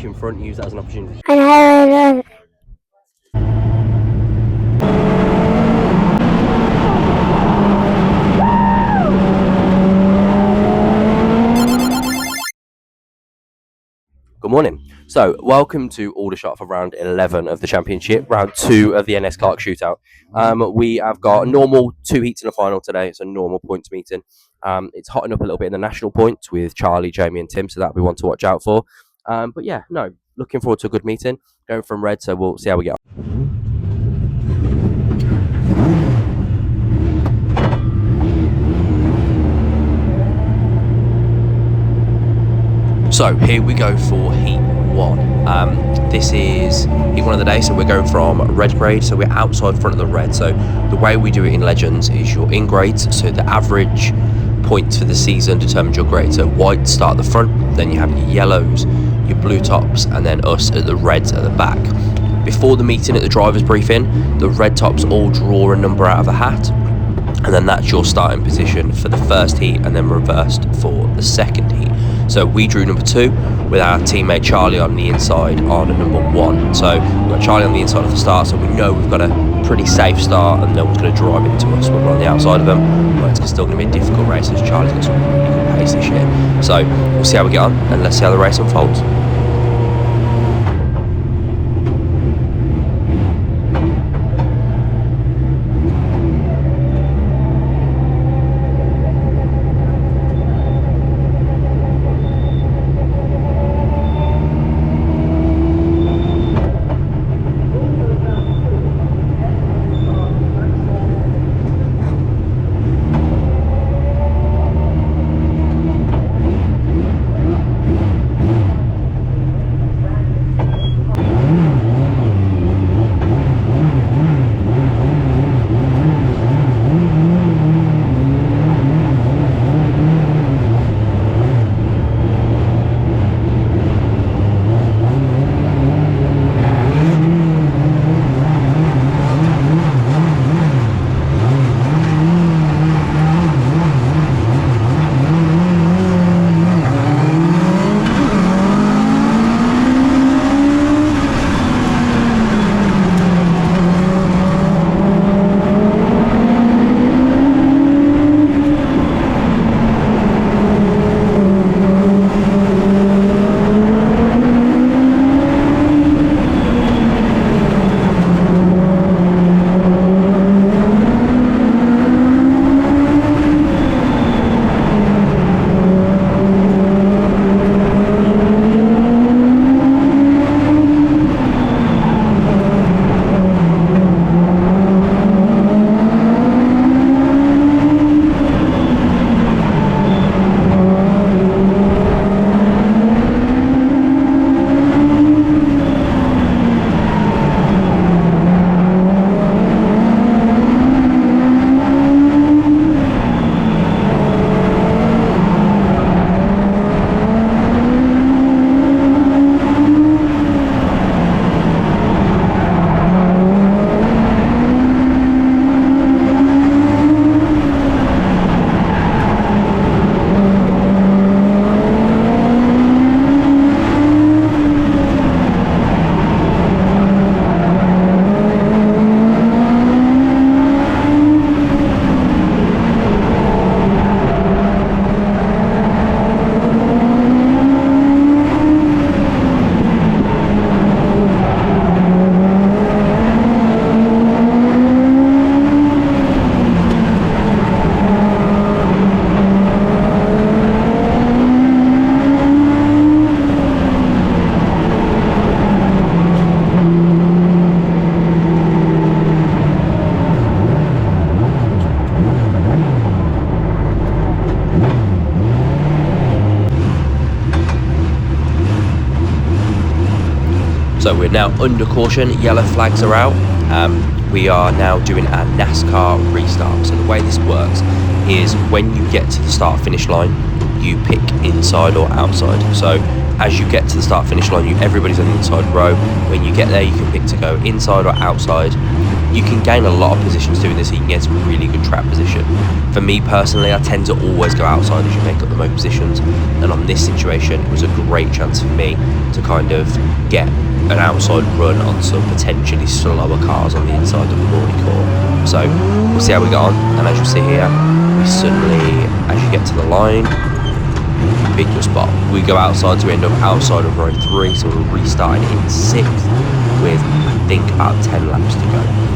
crash in front, use that as an opportunity. Good morning. So, welcome to Aldershot for round 11 of the championship, round 2 of the NS Clark shootout. We have got normal 2 heats in the final today. It's a normal points meeting. It's hotting up a little bit in the national points with Charlie, Jamie, and Tim, so that'll be one to watch out for. But yeah, no, looking forward to a good meeting. Going from red, so we'll see how we get on. So here we go for heat 1. This is heat 1 of the day, so we're going from red grade, so we're outside front of the red. So the way we do it in Legends is your in grades, so the average points for the season determines your grade. So white start at the front, then you have your yellows, your blue tops, and then us at the reds at the back. Before the meeting at the driver's briefing, the red tops all draw a number out of a hat, and then that's your starting position for the first heat, and then reversed for the second heat. So we drew number 2 with our teammate Charlie on the inside on number 1. So we've got Charlie on the inside of the start, so we know we've got a pretty safe start and no one's going to drive into us when we're on the outside of them. But it's still going to be a difficult race as Charlie's got some really good pace this year. So we'll see how we get on and let's see how the race unfolds. So we're now under caution, yellow flags are out. We are now doing our NASCAR restart. So the way this works is when you get to the start finish line, you pick inside or outside. So as you get to the start finish line, everybody's on the inside row. When you get there, you can pick to go inside or outside. You can gain a lot of positions doing this, so you can get some really good track position. For me personally, I tend to always go outside as you make up the most positions, and on this situation it was a great chance for me to kind of get an outside run on some potentially slower cars on the inside of the morning core. So we'll see how we get on, and as you see here, we suddenly, as you get to the line, you pick your spot. We go outside, so we end up outside of row 3, so we're restarting in 6th with I think about 10 laps to go.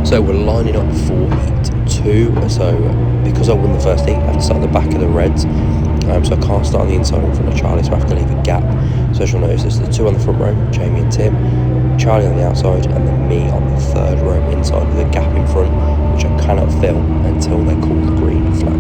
So we're lining up for heat 2. So because I won the first heat, I have to start at the back of the reds. So I can't start on the inside in front of Charlie, so I have to leave a gap. So as you'll notice, there's the two on the front row, Jamie and Tim, Charlie on the outside, and then me on the third row inside with a gap in front, which I cannot fill until they call the green flag.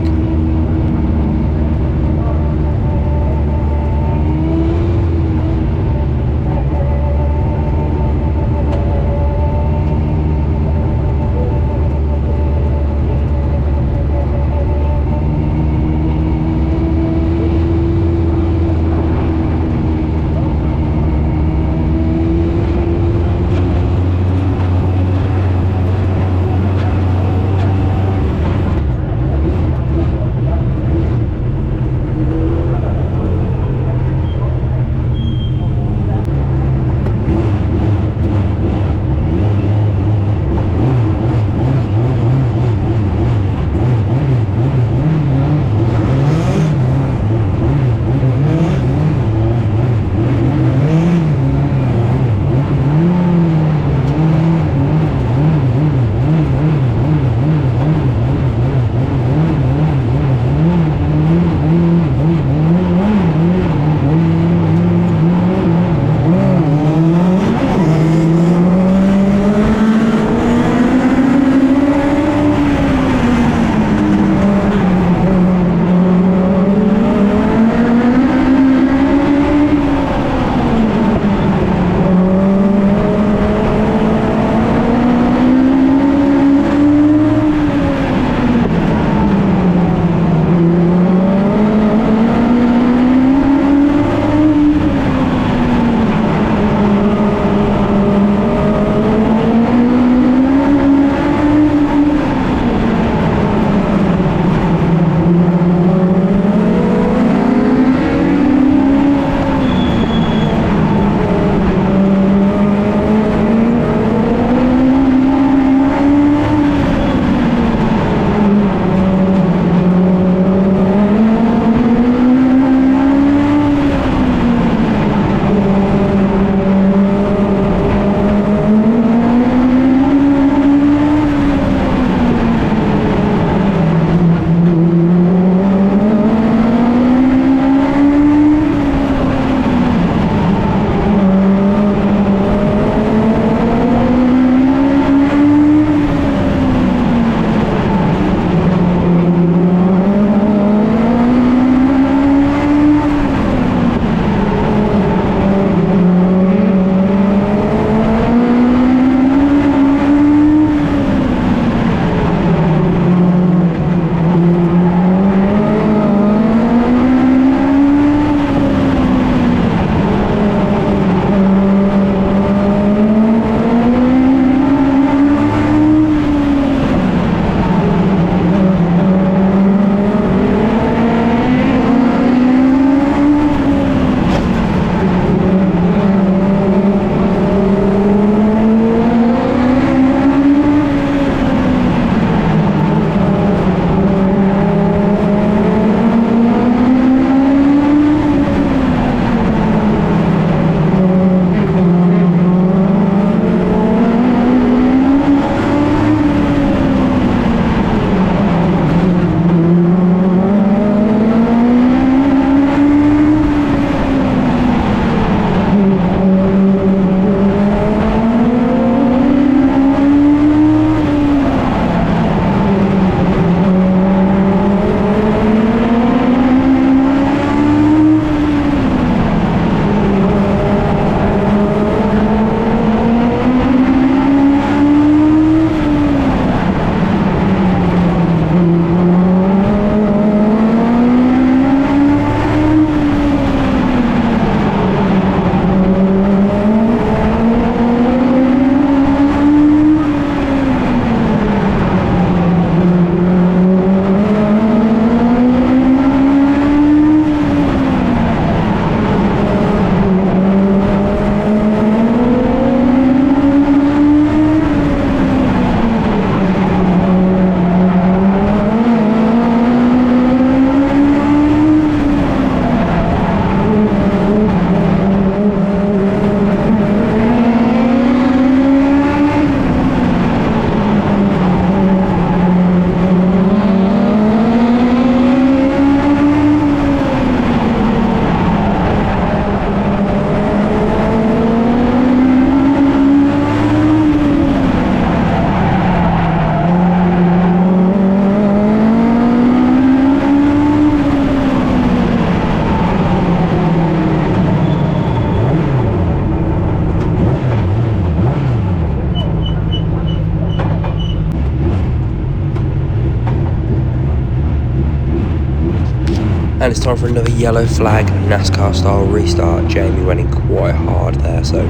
And it's time for another yellow flag NASCAR style restart. Jamie went in quite hard there, so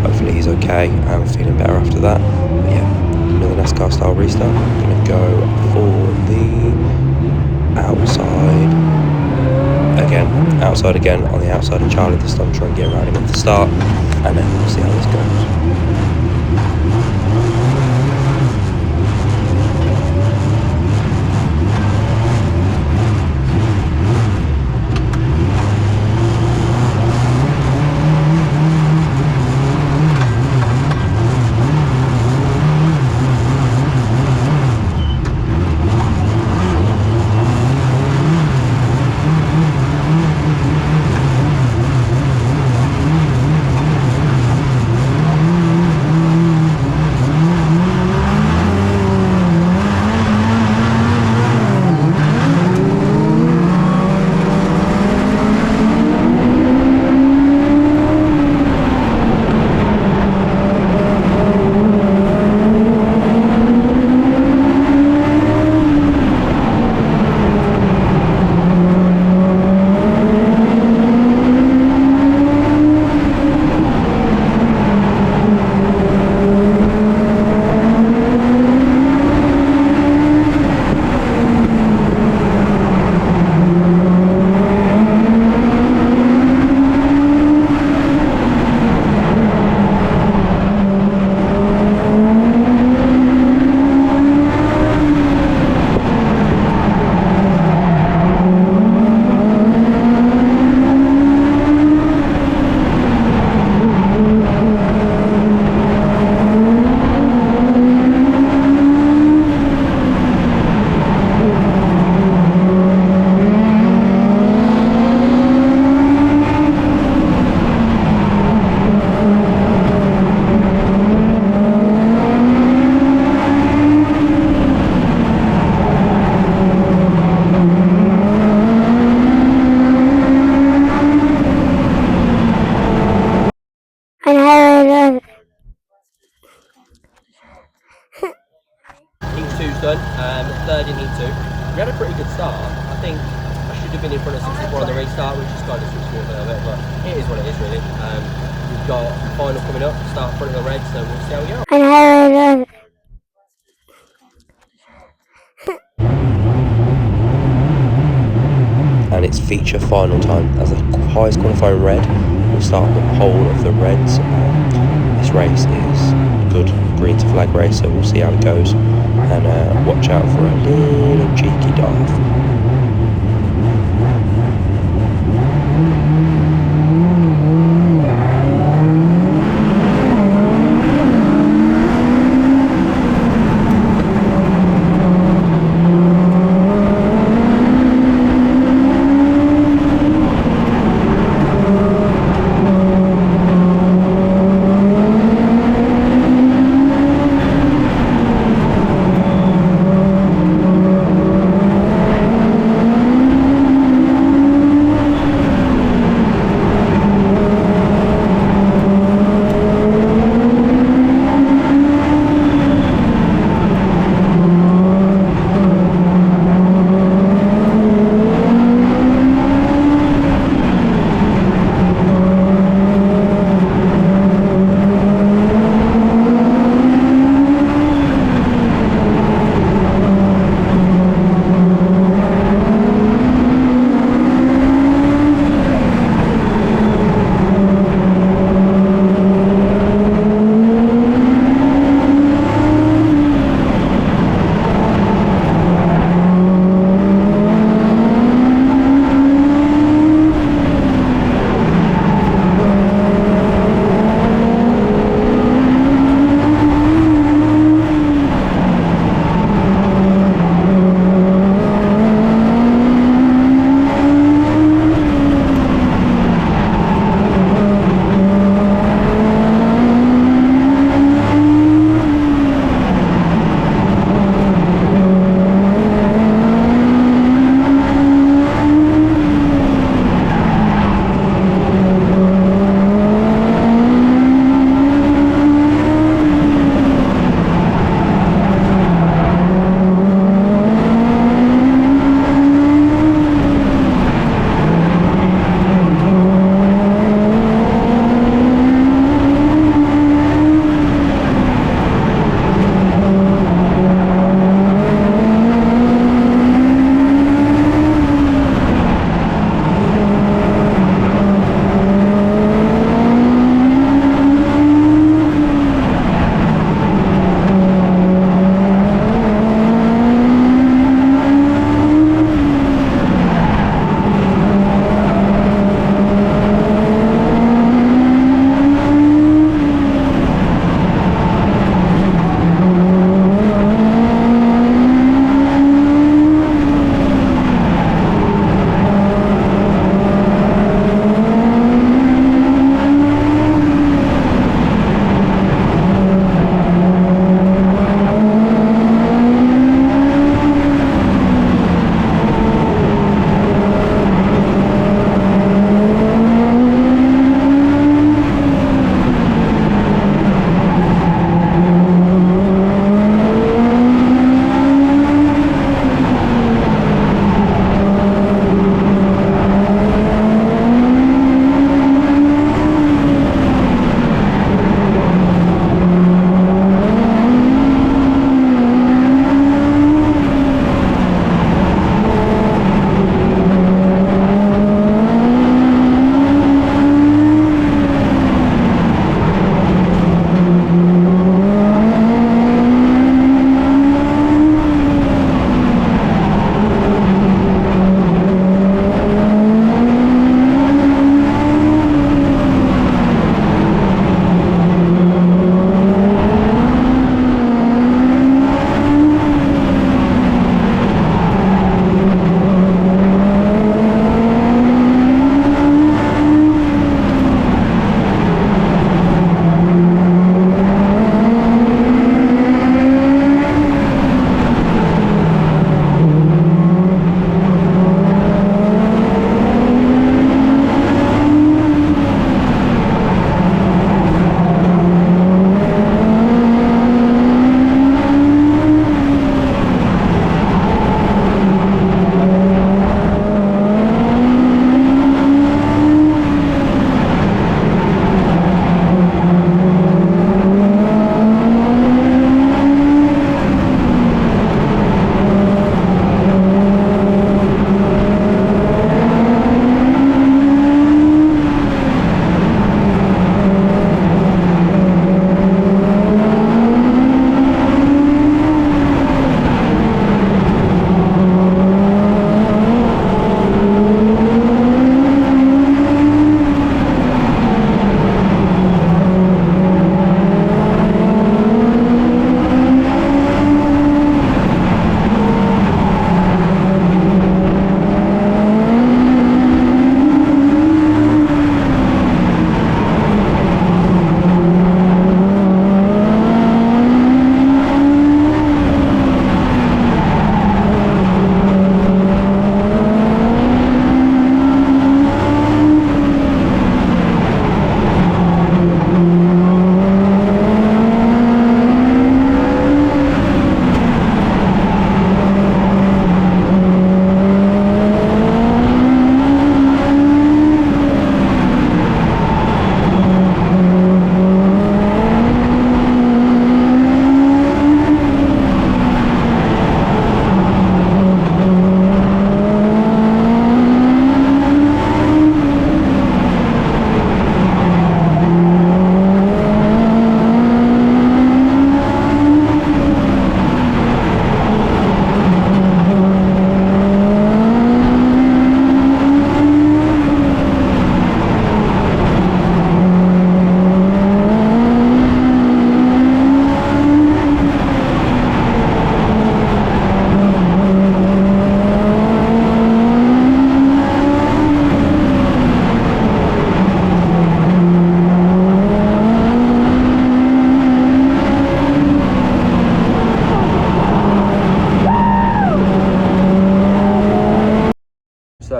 hopefully he's okay. I'm feeling better after that. But yeah, another NASCAR style restart. I'm going to go for the outside again. Outside again on the outside of Charlie this time. Try and get around him at the start, and then we'll see how this goes. Third in heat 2. We had a pretty good start. I think I should have been in front of 64 on the restart, which is kind of switched me up a little bit, but it is what it is really. We've got the final coming up, start front of the red, so we'll see how we go. And it's feature final time as the highest qualifying red will start the pole of the reds. This race is a good green to flag race, so we'll see how it goes, and watch out for a little cheeky dive.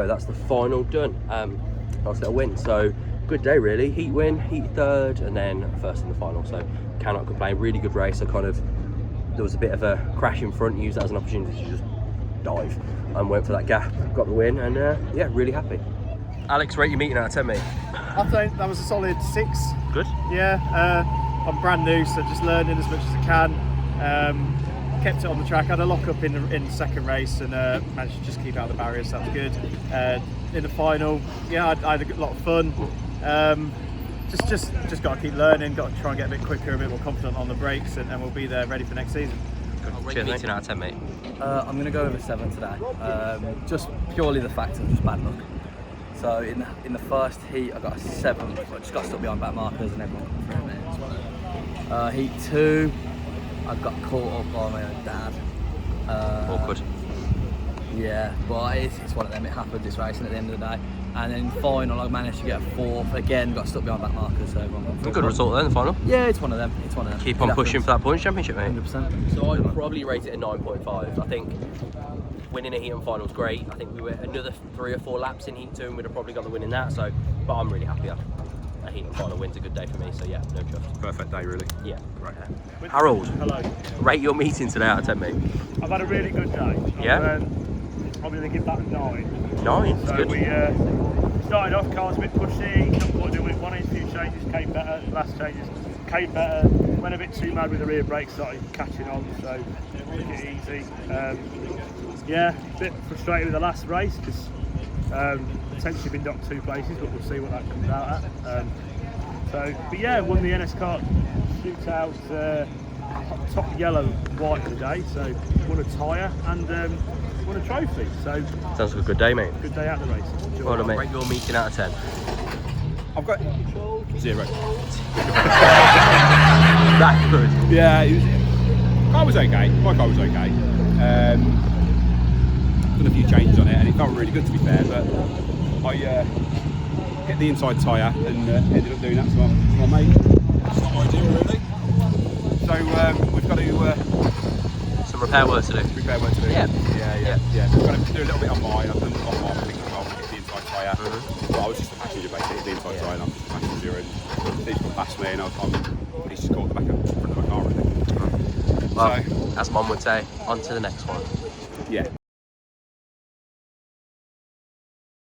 go. That's the final done. Nice little win. So good day really. Heat win, heat third, and then first in the final. So cannot complain. Really good race. I there was a bit of a crash in front. Used that as an opportunity to just dive and went for that gap. Got the win, and yeah, really happy. Alex, rate your meeting out of 10, mate. I think that was a solid 6. Good. Yeah, I'm brand new, so just learning as much as I can. Kept it on the track. Had a lock up in the second race and managed to just keep out the barriers. So that was good. In the final, yeah, I had a lot of fun. Just got to keep learning. Got to try and get a bit quicker, a bit more confident on the brakes, and we'll be there ready for next season. Rate your meeting out of 10, mate. I'm going to go with a 7 today. Just purely the fact of just bad luck. So in the first heat I got a 7, but just got stuck behind back markers and everyone got through me. Heat 2, I got caught up by my own dad. Awkward. Yeah, but it's one of them. It happens. It's racing at the end of the day. And then final, I managed to get a 4th. Again, got stuck behind back markers. So everyone got through. Good result then, the final. Yeah, it's one of them. It's one of them. Keep on pushing for that points championship, mate. 100%. So I'd probably rate it a 9.5. I think winning a heat and final is great. I think we were another 3 or 4 laps in heat 2 and we'd have probably got the win in that. So, but I'm really happy. A heat and final win's a good day for me. So yeah, no chuffs. Perfect day, really. Yeah, right. Harold, Hello. rate your meeting today out of 10, mate. I've had a really good day. Yeah? I'm going to give that a 9. 9, that's So good. we started off, cars a bit pushy, not quite doing it. One few changes came better, last changes came better. Went a bit too mad with the rear brakes, started catching on, so took it easy. Yeah, a bit frustrated with the last race because potentially been knocked 2 places, but we'll see what that comes out at. But yeah, won the NS Kart shootout, top yellow, white today, so won a tyre and won a trophy. So Sounds like a good day, mate. good day at the race. Enjoy. Well done, mate. Rate your meeting out of 10. I've got 0. That good. Yeah, car was okay. My car was okay. Done a few changes on it, and it felt really good to be fair. But I hit the inside tyre and ended up doing that to my mate. That's not ideal, really. So we've got to Some repair work to do. repair work to do. Yeah. Yeah. We've got to do a little bit on mine. I've done on mine, I think, as well. Hit the inside tyre. But I was just a passenger basically, hit the inside tyre, and I'm just a passenger, and he's got past me, and he's just caught the back of the front of my car, really. Well, as Mum would say, on to the next one. Yeah.